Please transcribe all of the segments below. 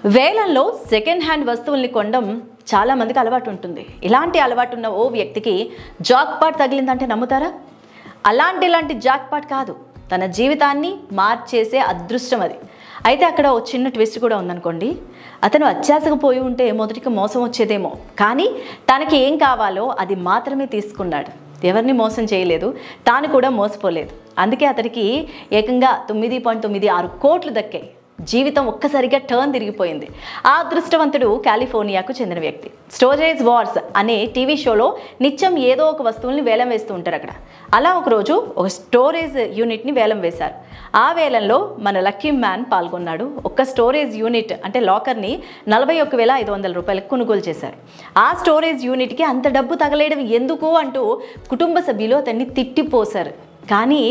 వేలంలో second hand వస్తువుల్ని కొనడం చాలా మందికి అలవాటు ఉంటుంది. ఇలాంటి అలవాటు ఉన్న ఓ వ్యక్తికి జాక్పాట్ తగిలిందంటే నమ్ముతారా? ఇలాంటి జాక్పాట్ కాదు, తన జీవితాన్ని మార్చేసే అదృష్టం అది. అయితే అక్కడ ఓ చిన్న ట్విస్ట్ కూడా ఉందనుకోండి. అతను అత్యాశకు పోయి ఉంటే మొదటికి మోసం వచ్చేదేమో, కానీ తనకి ఏం కావాలో అది మాత్రమే తీసుకున్నాడు. ఎవరిని మోసం చేయలేదు, తాను కూడా మోసపోలేదు. అందుకే అతనికి ఏకంగా 9.96 కోట్లు దక్కాయి. జీవితం ఒక్కసారిగా టర్న్ తిరిగిపోయింది. ఆ అదృష్టవంతుడు కాలిఫోర్నియాకు చెందిన వ్యక్తి. స్టోరేజ్ వార్స్ అనే టీవీ షోలో నిత్యం ఏదో ఒక వస్తువుల్ని వేలం వేస్తూ ఉంటారు అక్కడ. అలా ఒకరోజు ఒక స్టోరేజ్ యూనిట్ని వేలం వేశారు. ఆ వేలంలో మన లక్కీ మ్యాన్ పాల్గొన్నాడు. ఒక్క స్టోరేజ్ యూనిట్ అంటే లాకర్ని 41,500 రూపాయలకు కొనుగోలు చేశారు. ఆ స్టోరేజ్ యూనిట్కి అంత డబ్బు తగలేయడం ఎందుకు అంటూ కుటుంబ సభ్యులు అతన్ని తిట్టిపోశారు. కానీ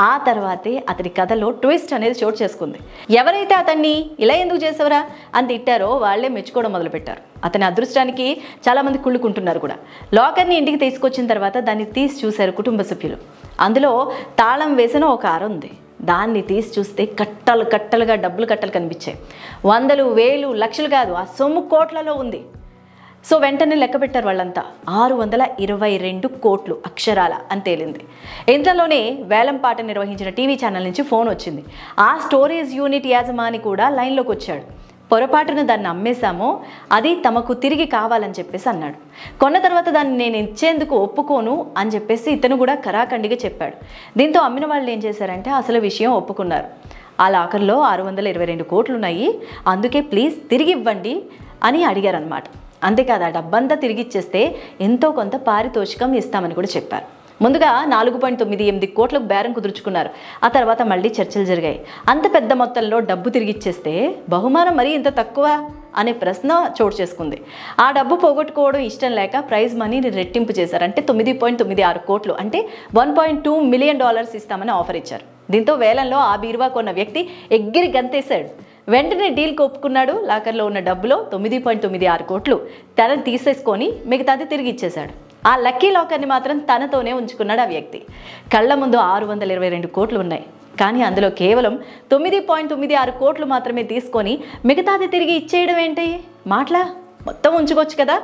ఆ తర్వాతే అతని కథలో ట్విస్ట్ అనేది చోటు చేసుకుంది. ఎవరైతే అతన్ని ఇలా ఎందుకు చేసేవరా అని తిట్టారో వాళ్ళే మెచ్చుకోవడం మొదలుపెట్టారు. అతని అదృష్టానికి చాలామంది కుళ్ళుకుంటున్నారు కూడా. లాకర్ని ఇంటికి తీసుకొచ్చిన తర్వాత దాన్ని తీసి చూశారు కుటుంబ సభ్యులు. అందులో తాళం వేసిన ఒక అర ఉంది. దాన్ని తీసి చూస్తే కట్టలుగా డబ్బులు కట్టలు కనిపించాయి. వందలు, వేలు, లక్షలు కాదు, ఆ సొమ్ము కోట్లలో ఉంది. సో వెంటనే లెక్క పెట్టారు వాళ్ళంతా. 622 కోట్లు అక్షరాల అని తేలింది. ఇంతలోనే వేలంపాట నిర్వహించిన టీవీ ఛానల్ నుంచి ఫోన్ వచ్చింది. ఆ స్టోరేజ్ యూనిట్ యాజమాని కూడా లైన్లోకి వచ్చాడు. పొరపాటున దాన్ని అమ్మేశామో, అది తమకు తిరిగి కావాలని చెప్పేసి అన్నాడు. కొన్న తర్వాత దాన్ని నేను ఇచ్చేందుకు ఒప్పుకోను అని చెప్పేసి ఇతను కూడా కరాఖండిగా చెప్పాడు. దీంతో అమ్మిన వాళ్ళు ఏం చేశారంటే అసలు విషయం ఒప్పుకున్నారు. ఆ లాకర్లో 622 కోట్లు ఉన్నాయి, అందుకే ప్లీజ్ తిరిగి ఇవ్వండి అని అడిగారనమాట. అంతేకాదు, ఆ డబ్బంతా తిరిగి ఇచ్చేస్తే ఎంతో కొంత పారితోషికం ఇస్తామని కూడా చెప్పారు. ముందుగా 4.98 కోట్లకు బేరం కుదుర్చుకున్నారు. ఆ తర్వాత మళ్ళీ చర్చలు జరిగాయి. అంత పెద్ద మొత్తంలో డబ్బు తిరిగి ఇచ్చేస్తే బహుమానం మరీ ఇంత తక్కువ అనే ప్రశ్న చోటు చేసుకుంది. ఆ డబ్బు పోగొట్టుకోవడం ఇష్టం లేక ప్రైజ్ మనీని రెట్టింపు చేశారు. అంటే 9.96 కోట్లు అంటే $1.2 మిలియన్ ఇస్తామని ఆఫర్ ఇచ్చారు. దీంతో వేలంలో ఆ బీరువా కొన్న వ్యక్తి ఎగిరి గంతేశాడు. వెంటనే డీల్కి ఒప్పుకున్నాడు. లాకర్లో ఉన్న డబ్బులో 9.96 కోట్లు తనని తీసేసుకొని మిగతాది తిరిగి ఇచ్చేశాడు. ఆ లక్కీ లాకర్ని మాత్రం తనతోనే ఉంచుకున్నాడు ఆ వ్యక్తి. కళ్ళ ముందు 622 కోట్లు ఉన్నాయి, కానీ అందులో కేవలం 9.96 కోట్లు మాత్రమే తీసుకొని మిగతాది తిరిగి ఇచ్చేయడం ఏంటి? మాటలా మొత్తం ఉంచుకోవచ్చు కదా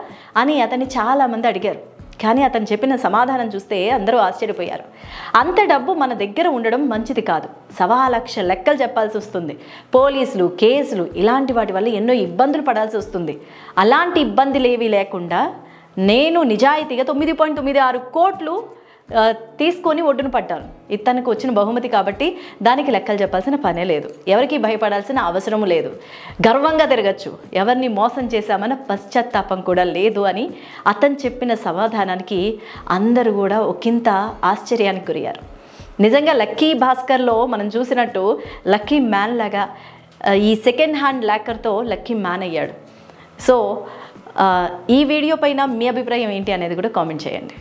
అని అతన్ని చాలామంది అడిగారు. కానీ అతను చెప్పిన సమాధానం చూస్తే అందరూ ఆశ్చర్యపోయారు. అంత డబ్బు మన దగ్గర ఉండడం మంచిది కాదు. 1,00,000 లెక్కలు చెప్పాల్సి వస్తుంది. పోలీసులు, కేసులు ఇలాంటి వాటి వల్ల ఎన్నో ఇబ్బందులు పడాల్సి వస్తుంది. అలాంటి ఇబ్బందులు ఏవీ లేకుండా నేను నిజాయితీగా 9.96 కోట్లు తీసుకొని ఒడ్డున పడ్డాను. ఇతనికి వచ్చిన బహుమతి కాబట్టి దానికి లెక్కలు చెప్పాల్సిన పనే లేదు. ఎవరికి భయపడాల్సిన అవసరం లేదు. గర్వంగా తిరగచ్చు. ఎవరిని మోసం చేశామన్న పశ్చాత్తాపం కూడా లేదు అని అతను చెప్పిన సమాధానానికి అందరూ కూడా ఒకంత ఆశ్చర్యానికి గురయ్యారు. నిజంగా లక్కీ భాస్కర్లో మనం చూసినట్టు లక్కీ మ్యాన్ లాగా ఈ సెకండ్ హ్యాండ్ లాకర్తో లక్కీ మ్యాన్ అయ్యాడు. సో ఈ వీడియో పైన మీ అభిప్రాయం ఏంటి అనేది కూడా కామెంట్ చేయండి.